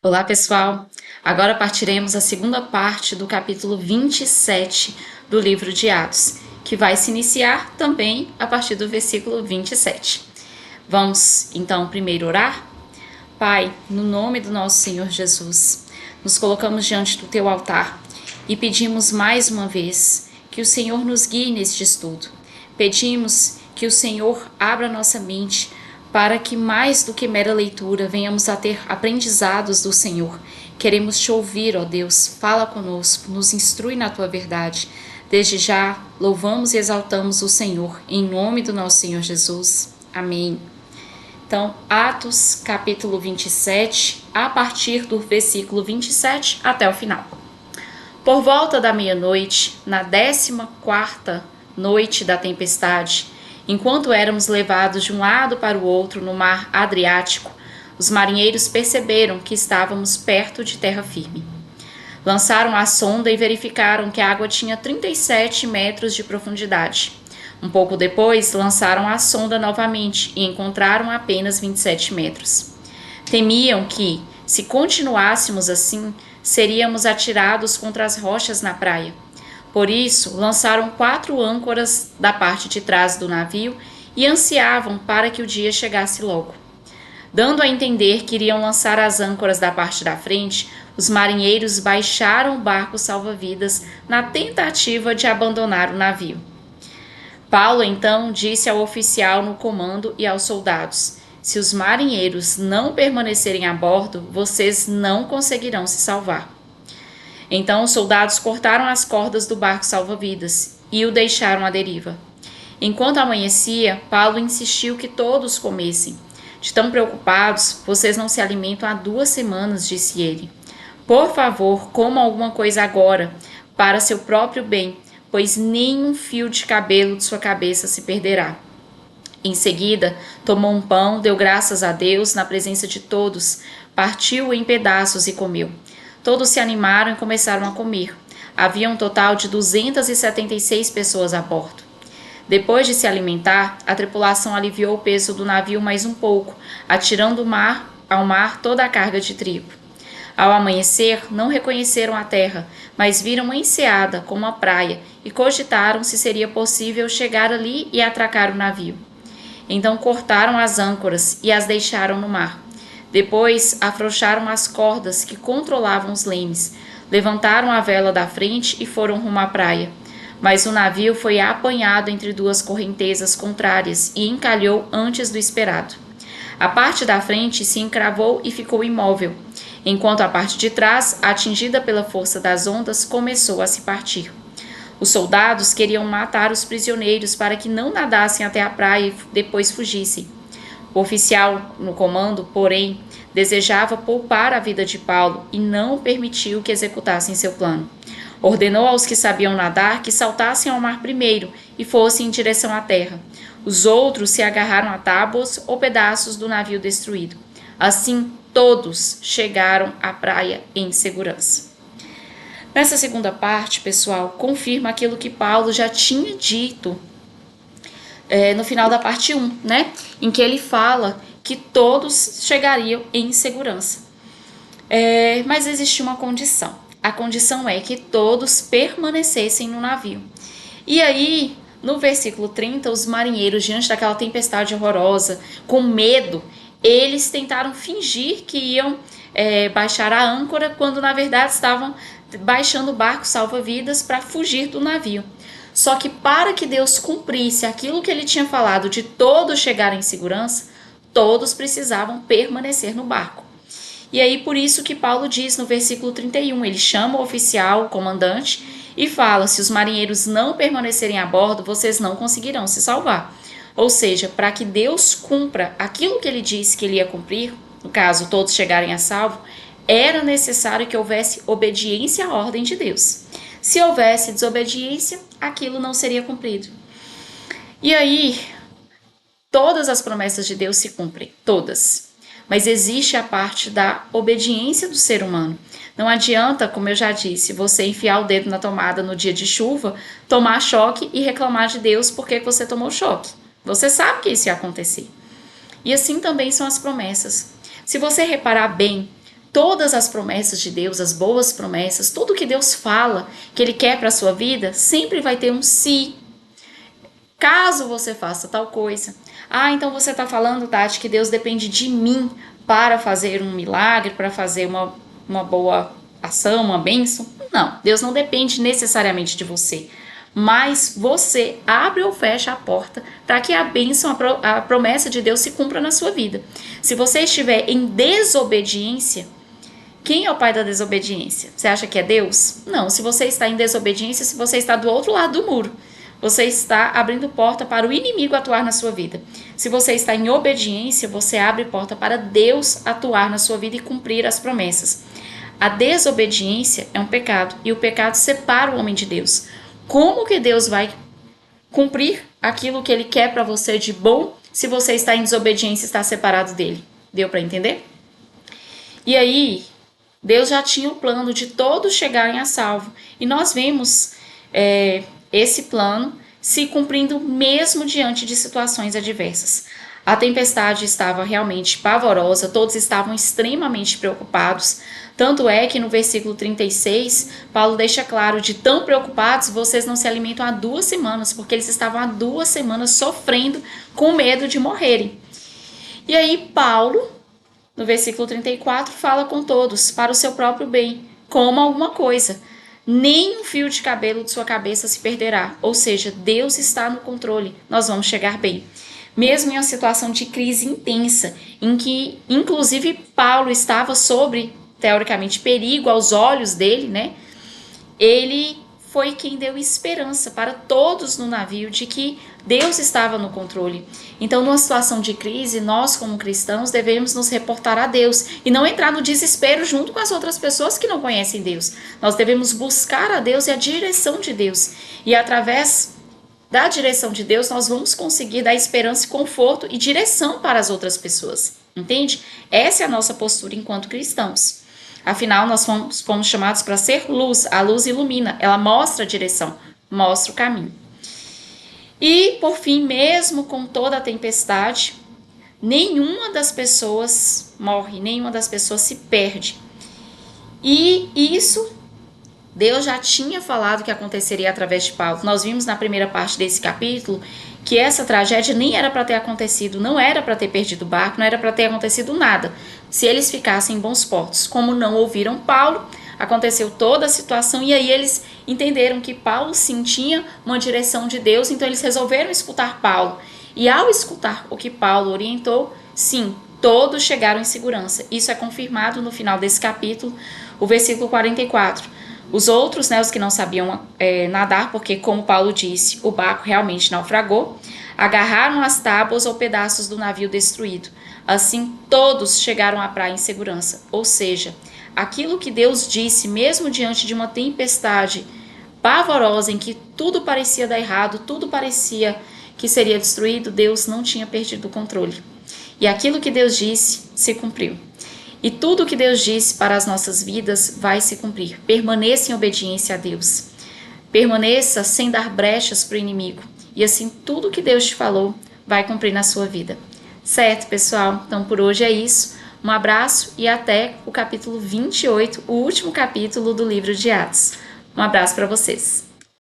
Olá, pessoal! Agora partiremos a segunda parte do capítulo 27 do livro de Atos, que vai se iniciar também a partir do versículo 27. Vamos, então, primeiro orar? Pai, no nome do nosso Senhor Jesus, nos colocamos diante do Teu altar e pedimos mais uma vez que o Senhor nos guie neste estudo. Pedimos que o Senhor abra nossa mente para que mais do que mera leitura venhamos a ter aprendizados do Senhor. Queremos te ouvir, ó Deus, fala conosco, nos instrui na tua verdade. Desde já, louvamos e exaltamos o Senhor, em nome do nosso Senhor Jesus. Amém. Então, Atos capítulo 27, a partir do versículo 27 até o final. Por volta da meia-noite, na 14ª noite da tempestade, enquanto éramos levados de um lado para o outro no mar Adriático, os marinheiros perceberam que estávamos perto de terra firme. Lançaram a sonda e verificaram que a água tinha 37 metros de profundidade. Um pouco depois, lançaram a sonda novamente e encontraram apenas 27 metros. Temiam que, se continuássemos assim, seríamos atirados contra as rochas na praia. Por isso, lançaram 4 âncoras da parte de trás do navio e ansiavam para que o dia chegasse logo. Dando a entender que iriam lançar as âncoras da parte da frente, os marinheiros baixaram o barco salva-vidas na tentativa de abandonar o navio. Paulo então disse ao oficial no comando e aos soldados: se os marinheiros não permanecerem a bordo, vocês não conseguirão se salvar. Então os soldados cortaram as cordas do barco salva-vidas e o deixaram à deriva. Enquanto amanhecia, Paulo insistiu que todos comessem. De tão preocupados, vocês não se alimentam há 2 semanas, disse ele. Por favor, comam alguma coisa agora, para seu próprio bem, pois nenhum fio de cabelo de sua cabeça se perderá. Em seguida, tomou um pão, deu graças a Deus na presença de todos, partiu-o em pedaços e comeu. Todos se animaram e começaram a comer. Havia um total de 276 pessoas a bordo. Depois de se alimentar, a tripulação aliviou o peso do navio mais um pouco, atirando ao mar toda a carga de trigo. Ao amanhecer, não reconheceram a terra, mas viram uma enseada com uma praia e cogitaram se seria possível chegar ali e atracar o navio. Então cortaram as âncoras e as deixaram no mar. Depois afrouxaram as cordas que controlavam os lemes, levantaram a vela da frente e foram rumo à praia. Mas o navio foi apanhado entre 2 correntezas contrárias e encalhou antes do esperado. A parte da frente se encravou e ficou imóvel, enquanto a parte de trás, atingida pela força das ondas, começou a se partir. Os soldados queriam matar os prisioneiros para que não nadassem até a praia e depois fugissem. O oficial no comando, porém, desejava poupar a vida de Paulo e não permitiu que executassem seu plano. Ordenou aos que sabiam nadar que saltassem ao mar primeiro e fossem em direção à terra. Os outros se agarraram a tábuas ou pedaços do navio destruído. Assim, todos chegaram à praia em segurança. Nessa segunda parte, pessoal, confirma aquilo que Paulo já tinha dito no final da parte 1, né? Em que ele fala que todos chegariam em segurança. Mas existia uma condição. A condição é que todos permanecessem no navio. E aí, no versículo 30, os marinheiros, diante daquela tempestade horrorosa, com medo, eles tentaram fingir que iam baixar a âncora, quando na verdade estavam baixando o barco salva-vidas para fugir do navio. Só que para que Deus cumprisse aquilo que ele tinha falado de todos chegarem em segurança, todos precisavam permanecer no barco. E aí por isso que Paulo diz no versículo 31, ele chama o oficial, o comandante, e fala: se os marinheiros não permanecerem a bordo, vocês não conseguirão se salvar. Ou seja, para que Deus cumpra aquilo que ele disse que ele ia cumprir, no caso todos chegarem a salvo, era necessário que houvesse obediência à ordem de Deus. Se houvesse desobediência, aquilo não seria cumprido. E aí, todas as promessas de Deus se cumprem, todas. Mas existe a parte da obediência do ser humano. Não adianta, como eu já disse, você enfiar o dedo na tomada no dia de chuva, tomar choque e reclamar de Deus porque você tomou choque. Você sabe que isso ia acontecer. E assim também são as promessas. Se você reparar bem, todas as promessas de Deus, as boas promessas, tudo que Deus fala que Ele quer para a sua vida, sempre vai ter um se. Caso você faça tal coisa. Então você está falando, Tati, que Deus depende de mim para fazer um milagre, para fazer uma boa ação, uma bênção. Não, Deus não depende necessariamente de você. Mas você abre ou fecha a porta para que a bênção, a promessa de Deus se cumpra na sua vida. Se você estiver em desobediência, quem é o pai da desobediência? Você acha que é Deus? Não, se você está em desobediência, se você está do outro lado do muro, você está abrindo porta para o inimigo atuar na sua vida. Se você está em obediência, você abre porta para Deus atuar na sua vida e cumprir as promessas. A desobediência é um pecado e o pecado separa o homem de Deus. Como que Deus vai cumprir aquilo que Ele quer para você de bom se você está em desobediência e está separado dele? Deu para entender? E aí, Deus já tinha o plano de todos chegarem a salvo. E nós vemos esse plano se cumprindo mesmo diante de situações adversas. A tempestade estava realmente pavorosa, todos estavam extremamente preocupados. Tanto é que no versículo 36, Paulo deixa claro, de tão preocupados, vocês não se alimentam há 2 semanas, porque eles estavam há 2 semanas sofrendo com medo de morrerem. E aí Paulo, no versículo 34, fala com todos, para o seu próprio bem, coma alguma coisa. Nem um fio de cabelo de sua cabeça se perderá. Ou seja, Deus está no controle, nós vamos chegar bem. Mesmo em uma situação de crise intensa, em que inclusive Paulo estava sobre, teoricamente, perigo aos olhos dele, né? Ele foi quem deu esperança para todos no navio de que Deus estava no controle. Então, numa situação de crise, nós como cristãos devemos nos reportar a Deus e não entrar no desespero junto com as outras pessoas que não conhecem Deus. Nós devemos buscar a Deus e a direção de Deus. E através da direção de Deus, nós vamos conseguir dar esperança, conforto e direção para as outras pessoas. Entende? Essa é a nossa postura enquanto cristãos. Afinal, nós fomos chamados para ser luz. A luz ilumina, ela mostra a direção, mostra o caminho. E, por fim, mesmo com toda a tempestade, nenhuma das pessoas morre, nenhuma das pessoas se perde. E isso Deus já tinha falado que aconteceria através de Paulo. Nós vimos na primeira parte desse capítulo que essa tragédia nem era para ter acontecido, não era para ter perdido o barco, não era para ter acontecido nada, se eles ficassem em bons portos. Como não ouviram Paulo, aconteceu toda a situação e aí eles entenderam que Paulo sim tinha uma direção de Deus, então eles resolveram escutar Paulo. E ao escutar o que Paulo orientou, sim, todos chegaram em segurança. Isso é confirmado no final desse capítulo, o versículo 44. Os outros, os que não sabiam nadar, porque como Paulo disse, o barco realmente naufragou, agarraram as tábuas ou pedaços do navio destruído. Assim, todos chegaram à praia em segurança. Ou seja, aquilo que Deus disse, mesmo diante de uma tempestade pavorosa, em que tudo parecia dar errado, tudo parecia que seria destruído, Deus não tinha perdido o controle. E aquilo que Deus disse se cumpriu. E tudo o que Deus disse para as nossas vidas vai se cumprir. Permaneça em obediência a Deus. Permaneça sem dar brechas para o inimigo. E assim, tudo o que Deus te falou vai cumprir na sua vida. Certo, pessoal? Então, por hoje é isso. Um abraço e até o capítulo 28, o último capítulo do livro de Atos. Um abraço para vocês.